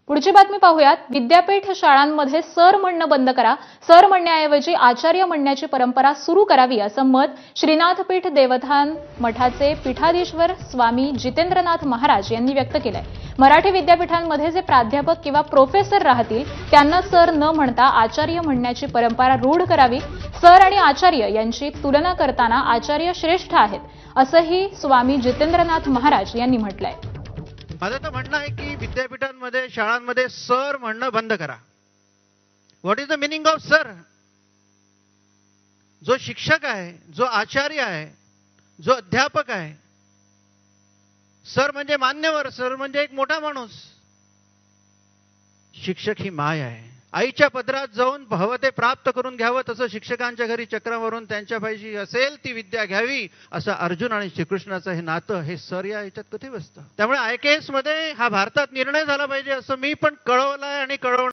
पुढची बातमी पाहूयात। विद्यापीठ शाळांमध्ये सर म्हणणं बंद करा, सर म्हणण्याऐवजी आचार्य म्हणण्याची परंपरा सुरू करावी असं मत श्रीनाथपीठ देवस्थान मठाचे पीठाधीश्वर स्वामी जितेंद्रनाथ महाराज यांनी व्यक्त केलंय। मराठी विद्यापीठांमध्ये जे प्राध्यापक किंवा प्रोफेसर राहतील त्यांना सर न म्हणता आचार्य म्हणण्याची परंपरा रूढ करावी। सर आणि आचार्य यांची तुलना करताना आचार्य श्रेष्ठ आहेत असंही स्वामी जितेंद्रनाथ महाराज यांनी म्हटलंय। माझं तर म्हणणं आहे की विद्यापीठांमध्ये शाळांमध्ये सर म्हणणं बंद करा। What is the meaning of sir? जो शिक्षक आहे, जो आचार्य आहे, जो अध्यापक आहे, सर म्हणजे मान्यवर, सर म्हणजे एक मोठा माणूस। शिक्षक ही माय आहे। आईच्या पदरात जाऊन हवं ते प्राप्त करून घ्यावं तसं शिक्षकांच्या घरी चक्रावरून त्यांच्या पाहिजे असेल ती विद्या घ्यावी असं अर्जुन आणि श्रीकृष्णाचं हे नातं हे सर या याच्यात कधी बसतं। त्यामुळे IKS मध्ये हा भारतात निर्णय झाला पाहिजे असं मी पण कळवलंय आणि कळवणार।